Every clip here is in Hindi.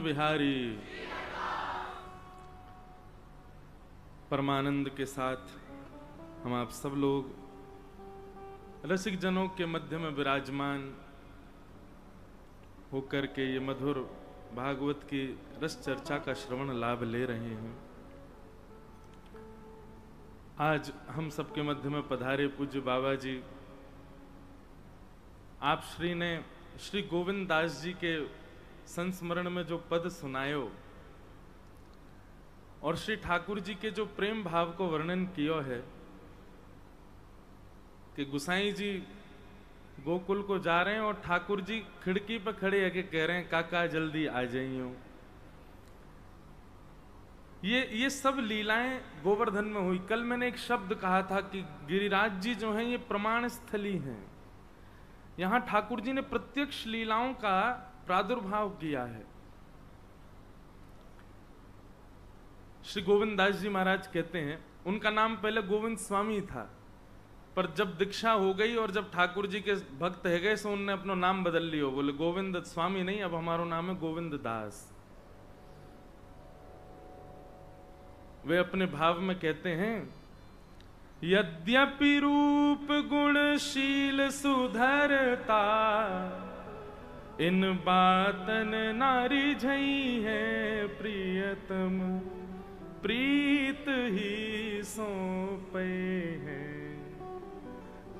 बिहारी परमानंद के साथ हम आप सब लोग रसिक जनों के मध्य में विराजमान होकर के ये मधुर भागवत की रस चर्चा का श्रवण लाभ ले रहे हैं। आज हम सबके मध्य में पधारे पूज्य बाबा जी, आप श्री ने श्री गोविंद दास जी के संस्मरण में जो पद सुनायो और श्री ठाकुर जी के जो प्रेम भाव को वर्णन किया है कि गुसाई जी गोकुल को जा रहे हैं और ठाकुर जी खिड़की पर खड़े आके कह रहे हैं काका जल्दी आ जाइयो। ये सब लीलाएं गोवर्धन में हुई। कल मैंने एक शब्द कहा था कि गिरिराज जी जो हैं ये प्रमाण स्थली हैं। यहां ठाकुर जी ने प्रत्यक्ष लीलाओं का प्रादुर्भाव किया है। श्री गोविंद दास जी महाराज कहते हैं, उनका नाम पहले गोविंद स्वामी था, पर जब दीक्षा हो गई और जब ठाकुर जी के भक्त है गए तो उनने अपना नाम बदल लिया। बोले गोविंद स्वामी नहीं, अब हमारा नाम है गोविंद दास। वे अपने भाव में कहते हैं, यद्यपि रूप गुणशील सुधरता, इन बातन नारी झई है प्रियतम, प्रीत ही सौंपे हैं,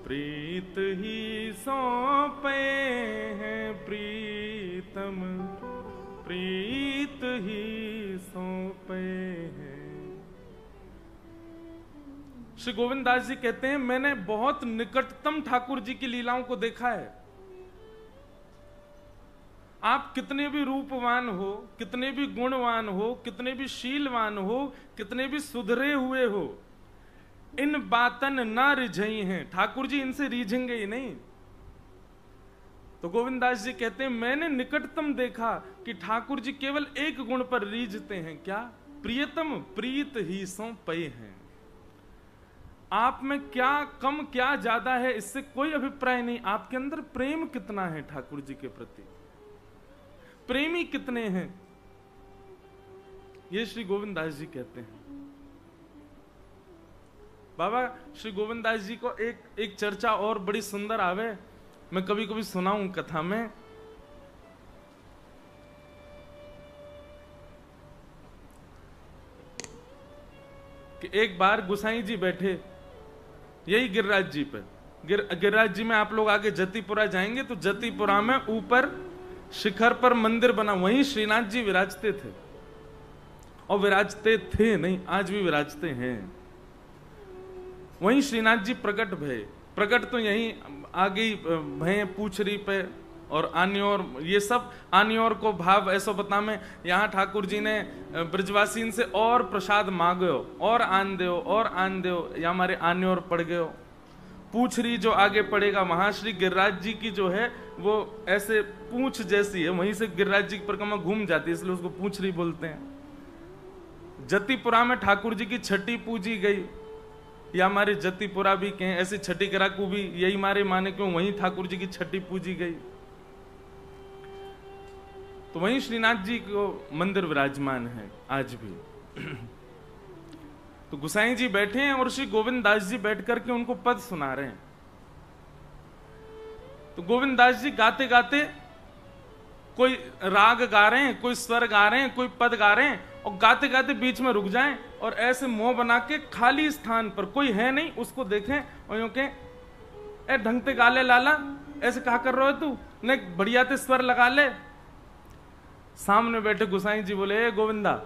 प्रीत ही सौंपे हैं प्रीतम, प्रीत ही सौंपे हैं। श्री गोविंद दास जी कहते हैं, मैंने बहुत निकटतम ठाकुर जी की लीलाओं को देखा है। आप कितने भी रूपवान हो, कितने भी गुणवान हो, कितने भी शीलवान हो, कितने भी सुधरे हुए हो, इन बातन ना रिझई हैं, ठाकुर जी इनसे रीझेंगे ही नहीं। तो गोविंद दास जी कहते हैं, मैंने निकटतम देखा कि ठाकुर जी केवल एक गुण पर रीझते हैं, क्या? प्रियतम, प्रीत ही सो पे हैं। आप में क्या कम क्या ज्यादा है इससे कोई अभिप्राय नहीं। आपके अंदर प्रेम कितना है ठाकुर जी के प्रति, प्रेमी कितने हैं, ये श्री गोविंद दास जी कहते हैं। बाबा श्री गोविंद दास जी को एक चर्चा और बड़ी सुंदर आवे, मैं कभी कभी सुनाऊं कथा में। कि एक बार गुसाई जी बैठे यही गिरिराज जी पे। गिरिराज जी में आप लोग आगे जतिपुरा जाएंगे तो जतिपुरा में ऊपर शिखर पर मंदिर बना, वहीं श्रीनाथ जी विराजते थे। और विराजते थे नहीं, आज भी विराजते हैं। वहीं श्रीनाथ जी प्रकट भये। प्रकट तो यहीं आगे भये पूछरी पे और आन्योर, ये सब आन्योर को भाव ऐसो बता में यहाँ ठाकुर जी ने ब्रजवासी से और प्रसाद मांगो और आन दो और आन दो, या हमारे आन्योर पड़ गयो। पूछरी जो आगे पड़ेगा वहां श्री गिरिराज जी की जो है वो ऐसे पूंछ जैसी है, वहीं से गिरिराज जी की परिक्रमा घूम जाती है, इसलिए उसको पूछरी बोलते हैं। जतिपुरा में ठाकुर जी की छठी पूजी गई, या हमारे जतिपुरा भी कहें, ऐसे छठी करा को भी यही मारे माने क्यों, वहीं ठाकुर जी की छठी पूजी गई। तो वहीं श्रीनाथ जी को मंदिर विराजमान है आज भी। तो गुसाई जी बैठे हैं और श्री गोविंद दास जी बैठ करके उनको पद सुना रहे हैं। तो गोविंद दास जी गाते गाते कोई राग गा रहे हैं, कोई स्वर गा रहे हैं, कोई पद गा रहे हैं, और गाते गाते बीच में रुक जाएं और ऐसे मुंह बना के खाली स्थान पर कोई है नहीं उसको देखें और यूं कहें, ए ढंगते गा ले लाला, ऐसे कहा कर रहे हो तू, ने बढ़िया ते स्वर लगा ले। सामने बैठे गुसाई जी बोले, ए गोविंदा,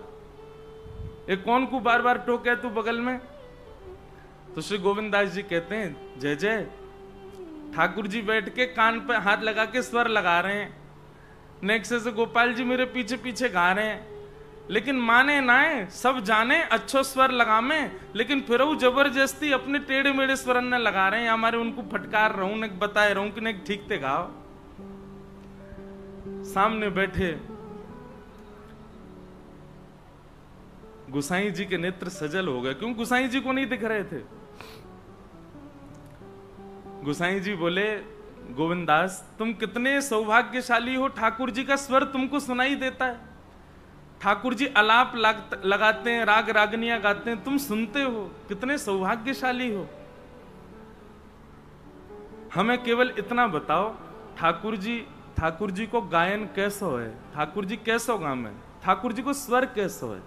ये कौन को बार बार टोके तू बगल में? तो श्री गोविंद दास जी कहते हैं, जय जय, ठाकुर जी बैठ के कान पे हाथ लगा के स्वर लगा रहे हैं, नेक्स्ट से गोपाल जी मेरे पीछे पीछे गा रहे हैं, लेकिन माने नाए सब जाने अच्छो स्वर लगा में, लेकिन फिर वो जबरदस्ती अपने टेढ़े मेढ़े स्वर न लगा रहे हैं, हमारे उनको फटकार रहूं, ने बताए रहूं कि ने ठीक ते गाओ। सामने बैठे गुसाई जी के नेत्र सजल हो गए, क्यों गुसाई जी को नहीं दिख रहे थे। गुसाई जी बोले, गोविंद दास तुम कितने सौभाग्यशाली हो, ठाकुर जी का स्वर तुमको सुनाई देता है। ठाकुर जी आलाप लगाते हैं, राग रागनियां गाते हैं, तुम सुनते हो, कितने सौभाग्यशाली हो। हमें केवल इतना बताओ, ठाकुर जी को गायन कैसो है, ठाकुर जी कैसो गावे, ठाकुर जी को स्वर कैसो है।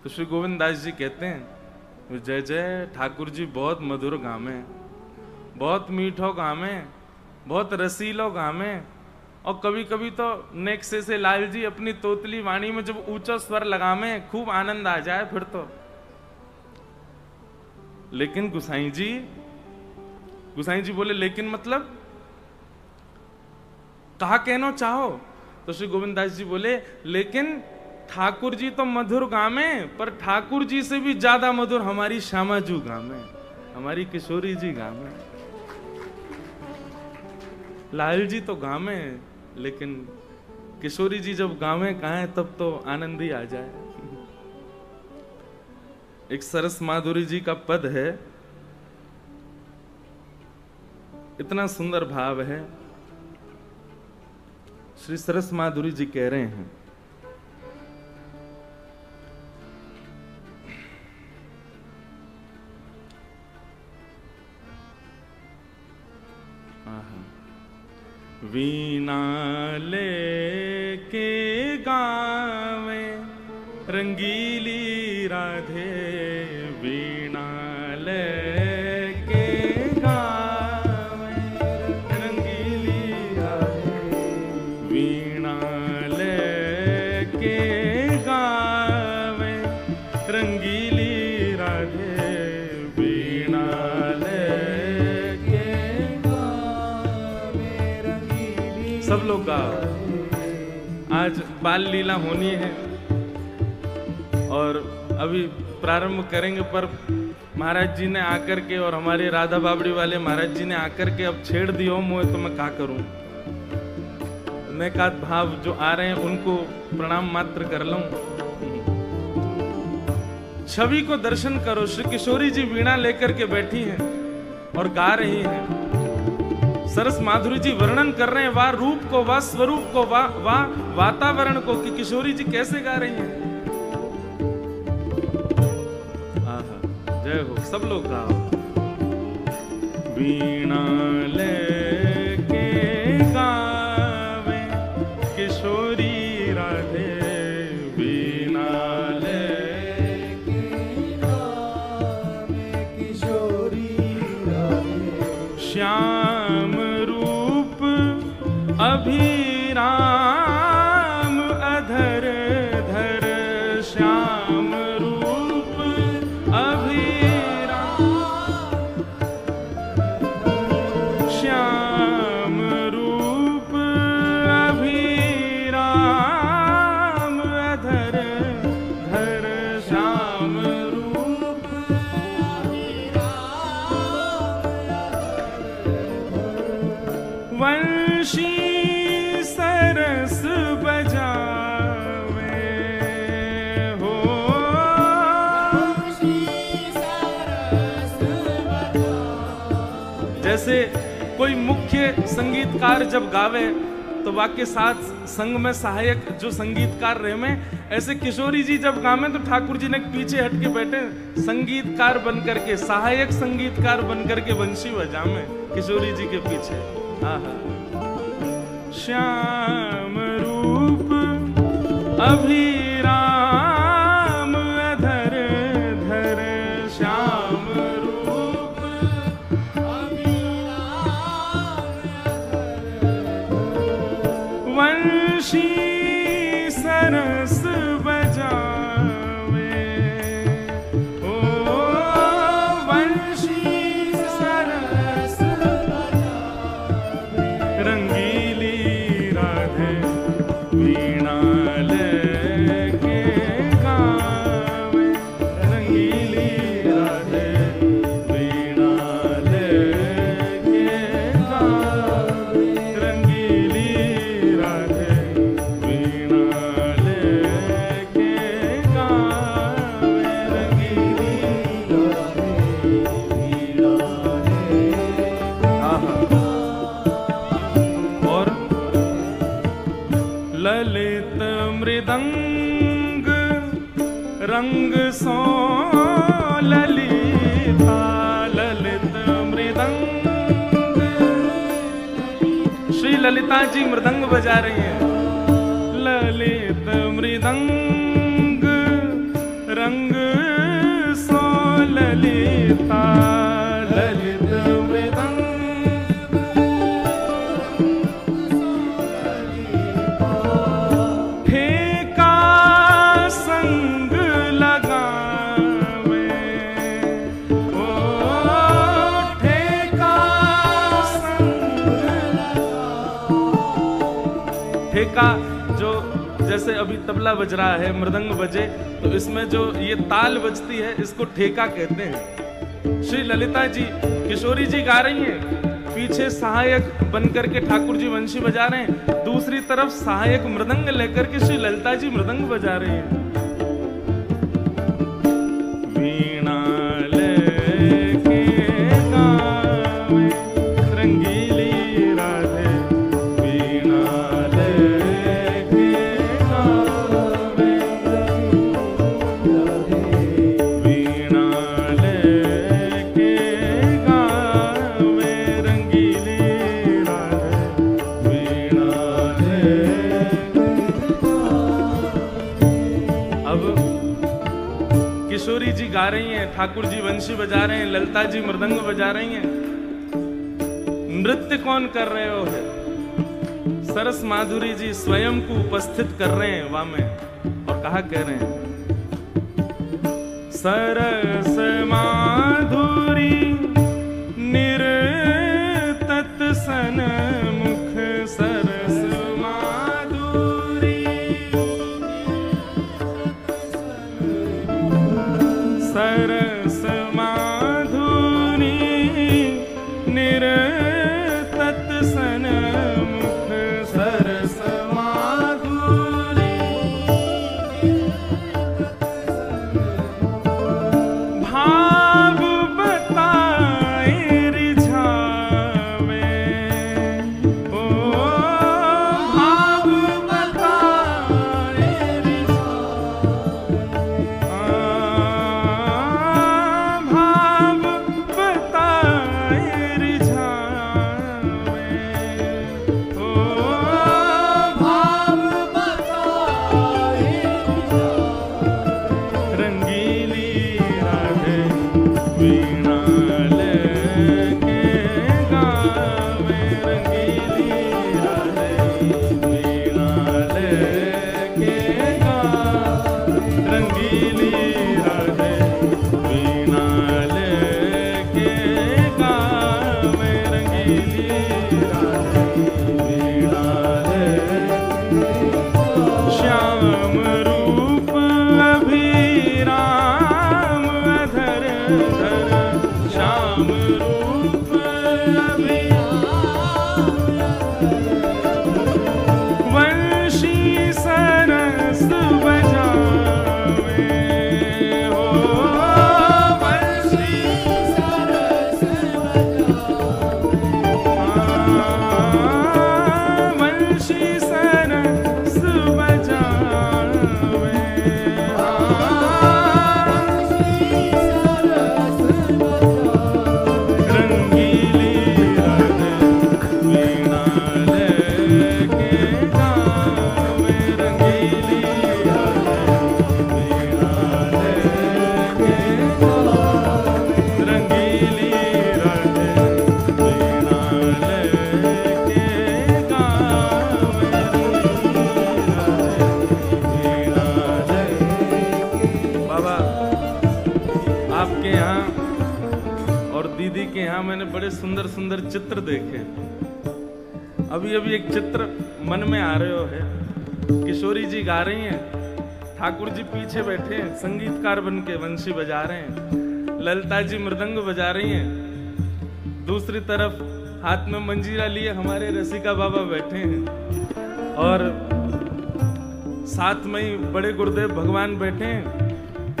तो श्री गोविंद दास जी कहते हैं, जय जय ठाकुर जी बहुत मधुर गावे, बहुत मीठो गावे, बहुत रसीलो गावे। और कभी कभी तो नेक्से से लाल जी अपनी तोतली वाणी में जब ऊंचा स्वर लगावे, खूब आनंद आ जाए फिर तो। लेकिन गुसाई जी बोले, लेकिन मतलब कहा कहना चाहो? तो श्री गोविंद दास जी बोले, लेकिन ठाकुर जी तो मधुर गावे, पर ठाकुर जी से भी ज्यादा मधुर हमारी श्यामाजू गावे, हमारी किशोरी जी गावे। लाल जी तो गावे, लेकिन किशोरी जी जब गावे कहाँ तब तो आनंद ही आ जाए। एक सरस माधुरी जी का पद है, इतना सुंदर भाव है। श्री सरस माधुरी जी कह रहे हैं, वीणा लेके गावे रंगीली राधे, वीणा लेके गावे रंगीली राधे, वीणा लेके गावे रंगीली राधे, वीणा लेके गावे रंगीली। सब लोग गाओ। आज बाल लीला होनी है और अभी प्रारंभ करेंगे, पर महाराज जी ने आकर के और हमारे राधा बाबड़ी वाले महाराज जी ने आकर के अब छेड़ दियो मोह, तो मैं क्या करूं। मैं का भाव जो आ रहे हैं उनको प्रणाम मात्र कर लूं। छवि को दर्शन करो, श्री किशोरी जी वीणा लेकर के बैठी हैं और गा रही हैं। सरस माधुरी जी वर्णन कर रहे हैं, वाह रूप को, वाह स्वरूप को, वाह वातावरण को, कि किशोरी जी कैसे गा रही हैं। जय हो, सब लोग गाओ। वीणा लेके गावे किशोरी राधे, वीणा लेके गावे किशोरी राधे, श्याम रूप अभिराम अधर धर, श्याम रूप अभिराम, श्याम रूप अभिराम अधर धर, श्याम रूप वंशी सरस बजावे हो, जैसे कोई मुख्य संगीतकार जब गावे तो वाक्य साथ संग में सहायक जो संगीतकार रहे में, ऐसे किशोरी जी जब गावे तो ठाकुर जी ने पीछे हट के बैठे संगीतकार बनकर के, सहायक संगीतकार बनकर के वंशी बजावे किशोरी जी के पीछे। श्याम रूप अभिराम अधर धर, श्याम रूप अभिराम वंशी सरस बजावे, ओ वंशी सरस बजावे रंगीली राधे, वीणा लेके गावे रंगीली राधे, वीणा लेके गावे रंगीली राधे, वीणा लेके ललित मृदंग रंग सो ललिता, ललित मृदंग। श्री ललिता जी मृदंग बजा रही हैं। ललित मृदंग रंग सो ललिता, ललित मृदंग। ठेका संग लगावे, ओ ठेका संग लगावे। ठेका जो जैसे अभी तबला बज रहा है, मृदंग बजे, तो इसमें जो ये ताल बजती है इसको ठेका कहते हैं। श्री ललिता जी किशोरी जी गा रही हैं, पीछे सहायक बनकर के ठाकुर जी वंशी बजा रहे हैं, दूसरी तरफ सहायक मृदंग लेकर के श्री ललिता जी मृदंग बजा रही हैं। वीणा लेके गावे रंगीली राधे, वीणा लेके गावे, वीणा लेके गावे रंगीली राधे, वीणा लेके। अब किशोरी जी गा रही हैं, ठाकुर जी वंशी बजा रहे हैं, ललिता जी मृदंग बजा रही हैं। नृत्य कौन कर रहे हो है? सरस माधुरी जी स्वयं को उपस्थित कर रहे हैं वहां में, और कहा कह रहे हैं, सरस माधुरी निरतत सन्मुख, सरस माधुरी सरस माधुरी निरतत सन्मुख, सरस माधुरी भाव बताए रिझावे, ओ भाव बताए रिझावे, भाव बताए रिझावे, ओ भाव बताए रिझावे। रंगीली राधे वीणा लेके गावे, रंगीली राधे वीणा लेके गावे, रंगीली राधे वीणा लेके गावे, रंगीली राधे वीणा लेके। श्याम रूप अभिराम अधर धर, श्याम रूप अभिराम वंशी सरस बजावे, हो वंशी सरस बजावे, वंशी सरस बजावे, रंगीली राधे वीणा लेके गावे, रंगीली राधे वीणा लेके गावे, रंगीली राधे वीणा लेके गावे, वीणा लेके। बाबा आपके यहाँ और दीदी के यहाँ मैंने बड़े सुंदर सुंदर चित्र देखे। अभी अभी एक चित्र मन में आ रहे हो है, किशोरी जी गा रही हैं, ठाकुर जी पीछे बैठे हैं संगीतकार बन के वंशी बजा रहे हैं, ललिता जी मृदंग बजा रही हैं, दूसरी तरफ हाथ में मंजीरा लिए हमारे रसिका बाबा बैठे हैं, और साथ में ही बड़े गुरुदेव भगवान बैठे हैं,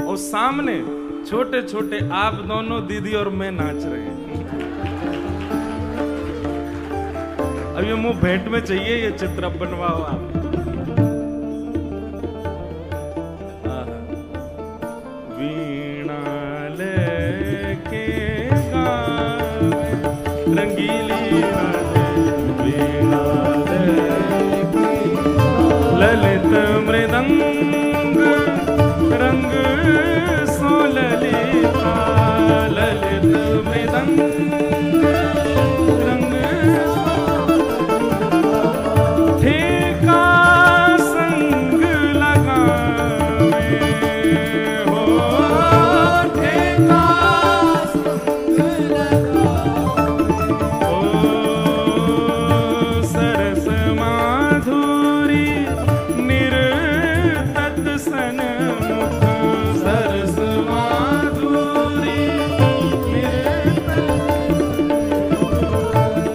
और सामने छोटे छोटे आप दोनों दीदी और मैं नाच रहे हैं। अब ये मुंह भेंट में चाहिए ये चित्र, अब बनवाओ आप। ललित मृदंग रंग सो ललिता, ललित मृदंग रंग ठेका संग लगावे हो, ठेका संग लगावे हो, सरस माधुरी निरतत सन्मुख, सरस माधुरी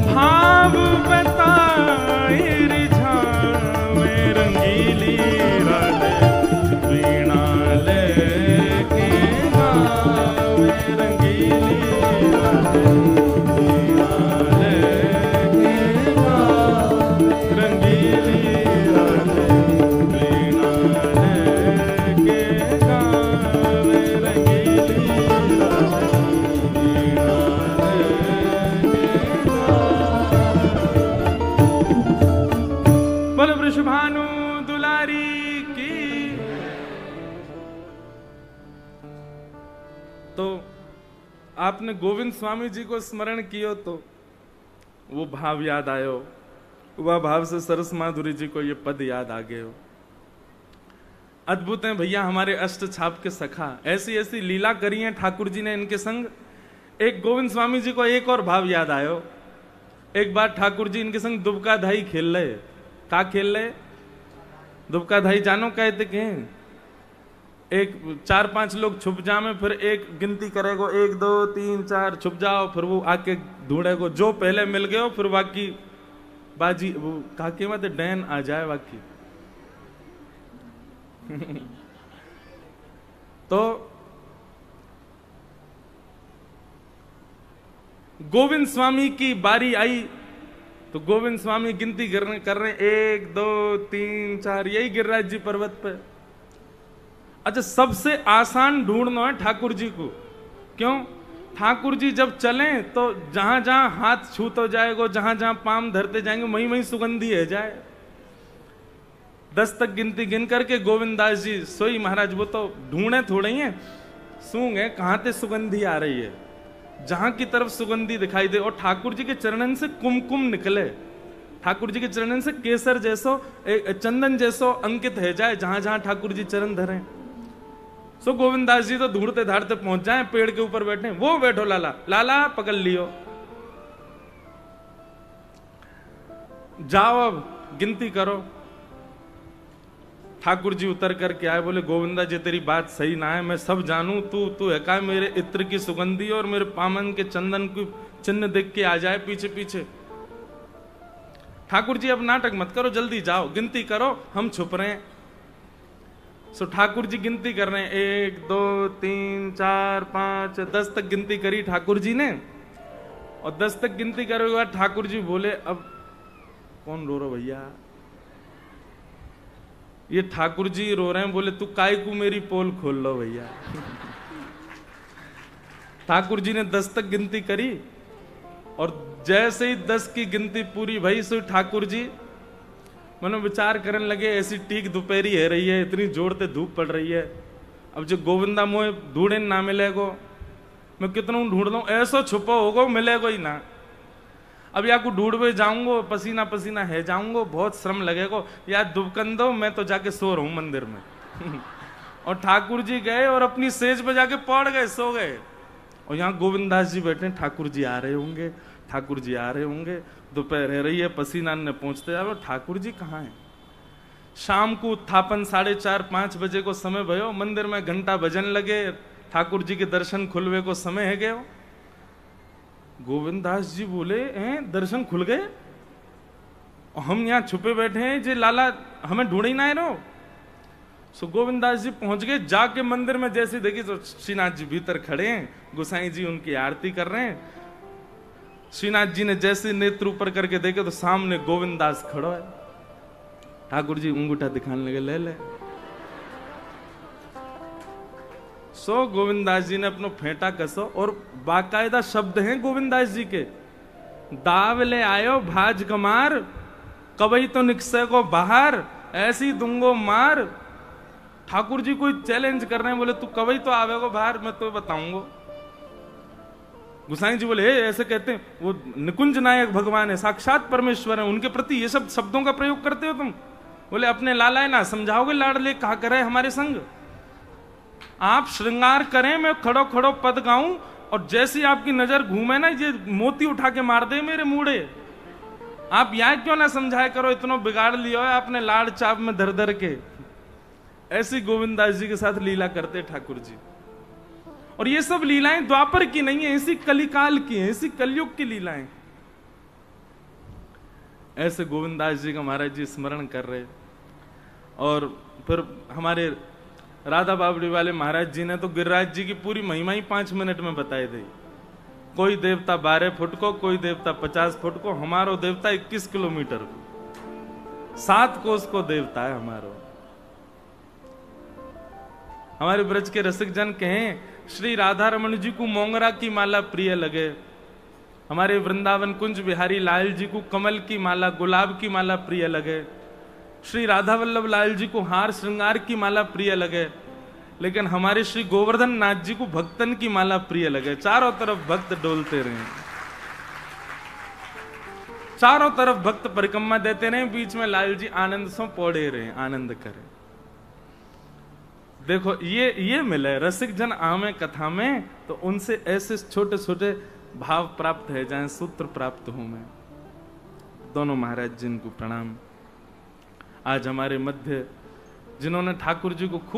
भाव बताए रिझावे, रंगीली राधे वीणा लेके गावे, रंगीली राधे वीणा लेके गावे, रंगीली राधे वीणा लेके गावे, रंगीली राधे वीणा लेके बोल वृषभानु दुलारी की। तो आपने गोविंद स्वामी जी को स्मरण कियो तो वो भाव याद आयो, वह भाव से सरस माधुरी जी को ये पद याद आ गए हो। अद्भुत है भैया हमारे अष्ट छाप के सखा, ऐसी ऐसी लीला करी है ठाकुर जी ने इनके संग। एक गोविंद स्वामी जी को एक और भाव याद आयो। एक बार ठाकुर जी इनके संग दुबका धाई खेल रहे। का खेल रहे? दुबका धाई जानो कहते के एक 4-5 लोग छुप जामे, फिर एक गिनती करेगो 1 2 3 4 छुप जाओ, फिर वो आके ढूंढेगो, जो पहले मिल गए फिर बाकी बाजी वो काके मत डैन आ जाए बाकी। तो गोविंद स्वामी की बारी आई तो गोविंद स्वामी गिनती कर रहे 1 2 3 4, यही गिरिराज जी पर्वत पे। अच्छा, सबसे आसान ढूंढना है ठाकुर जी को। क्यों? ठाकुर जी जब चलें तो जहां जहां हाथ छूत हो जाएगा, जहां जहां पाम धरते जाएंगे वहीं वहीं सुगंधी है जाए। 10 तक गिनती गिन करके गोविंदास जी सोई महाराज वो तो ढूंढे थोड़े ही है, सूंघे कहां से सुगंधी आ रही है, जहां की तरफ सुगंधी दिखाई दे और ठाकुर जी के चरणन से कुमकुम निकले, ठाकुर जी के चरणन से केसर जैसो चंदन जैसो अंकित है जाए जहां जहां ठाकुर जी चरण धरे। सो गोविंदास जी तो ढूंढते धाड़ते पहुंच जाए, पेड़ के ऊपर बैठे, वो बैठो लाला, लाला पकड़ लियो, जाओ अब गिनती करो। ठाकुर जी उतर करके आए, बोले गोविंदा जी तेरी बात सही ना है, मैं सब जानू, तू है का मेरे इत्र की सुगंधी और मेरे पामन के चंदन की चिन्ह देख के आ जाए पीछे पीछे। ठाकुर जी अब नाटक मत करो, जल्दी जाओ गिनती करो, हम छुप रहे हैं। सो ठाकुर जी गिनती कर रहे हैं, 1 2 3 4 5 10 तक गिनती करी ठाकुर जी ने। और 10 तक गिनती करने के बाद ठाकुर जी बोले अब कौन रो रहा भैया? ये ठाकुर जी रो रहे हैं। बोले तू काय को मेरी पोल खोल लो भैया। ठाकुर जी ने 10 तक गिनती करी और जैसे ही 10 की गिनती पूरी भई सो ठाकुर जी मनो विचार करने लगे, ऐसी टीक दोपहरी है रही है, इतनी जोर से धूप पड़ रही है, अब जो गोविंदा मोए ढूंढे ना मिलेगो, मैं कितना ढूंढ लूं, ऐसो छुपो होगो मिलेगो ही ना। अब या को ढूंढवे जाऊंगो, पसीना पसीना है जाऊंगो, बहुत श्रम लगेगो, या दुबकन दो, मैं तो जाके सो रहा हूं मंदिर में। और ठाकुर जी गए और अपनी सेज पे जाके पड़ गए, सो गए। और यहाँ गोविंदास जी बैठे, ठाकुर जी आ रहे होंगे, ठाकुर जी आ रहे होंगे, दोपहर है रही है, पसीना ने पहुंचते जाओ, ठाकुर जी कहाँ हैं? शाम को उत्थापन 4:30-5 बजे को समय भयो, मंदिर में घंटा बजन लगे, ठाकुर जी के दर्शन खुलवे को समय है गयो। गोविंदास जी बोले हैं दर्शन खुल गए, हम यहाँ छुपे बैठे हैं, जे लाला हमें ढूंढ ही ना रहो। सो गोविंदास जी पहुंच गए, जाके मंदिर में जैसे देखी तो श्रीनाथ जी भीतर खड़े हैं, गोसाई जी उनकी आरती कर रहे हैं। श्रीनाथ जी ने जैसे नेत्र ऊपर करके देखे तो सामने गोविंदास खड़ो है। ठाकुर जी अंगूठा दिखाने लगे, ले ले। सो गोविंदास जी ने अपनो फेंटा कसो और बाकायदा शब्द हैं गोविंदास जी के, दाव ले आयो भाज कमार, कवई तो निकसे को बाहर, ऐसी दूंगो मार। ठाकुर जी कोई चैलेंज कर रहे हैं, बोले तू कभी तो आवेगो बाहर, मैं तो बताऊंगा। गुसाई जी बोले ऐसे कहते हैं, वो निकुंज नायक भगवान है, साक्षात परमेश्वर है, उनके प्रति ये सब शब्दों का प्रयोग करते हो तुम? बोले अपने लालाए ना समझाओगे, लाडले कहा करे हमारे संग। आप श्रृंगार करें, मैं खड़ो खड़ो पद गाऊं, और जैसी आपकी नजर घूमे ना, ये मोती उठा के मार दे मेरे मूड़े। आप यह क्यों ना समझाया करो, इतना बिगाड़ लियो है आपने लाड़ चाप में धर धर के। ऐसी गोविंदास जी के साथ लीला करते ठाकुर जी। और ये सब लीलाएं द्वापर की नहीं है, इसी कलिकाल की है, इसी कलयुग की लीलाएं। ऐसे गोविंदास जी का महाराज जी स्मरण कर रहे। और फिर हमारे राधा बाबड़ी वाले महाराज जी ने तो गिरिराज जी की पूरी महिमा ही 5 मिनट में बताई दी। कोई देवता 12 फुट को, कोई देवता 50 फुट को, हमारो देवता 21 किलोमीटर को, 7 कोस को देवता है हमारो। हमारे ब्रज के रसिक जन कहें, श्री राधा रमन जी को मोंगरा की माला प्रिय लगे, हमारे वृंदावन कुंज बिहारी लाल जी को कमल की माला, गुलाब की माला प्रिय लगे, श्री राधा वल्लभ लाल जी को हार श्रृंगार की माला प्रिय लगे, लेकिन हमारे श्री गोवर्धन नाथ जी को भक्तन की माला प्रिय लगे। चारों तरफ भक्त डोलते रहे, चारों तरफ भक्त परिक्रमा देते रहे, बीच में लाल जी आनंद से पौड़े रहे, आनंद करें। देखो ये मिले रसिक जन आमे कथा में, तो उनसे ऐसे छोटे छोटे भाव प्राप्त है, जाए सूत्र प्राप्त हो। मैं दोनों महाराज जी को प्रणाम। आज हमारे मध्य जिन्होंने ठाकुर जी को खूब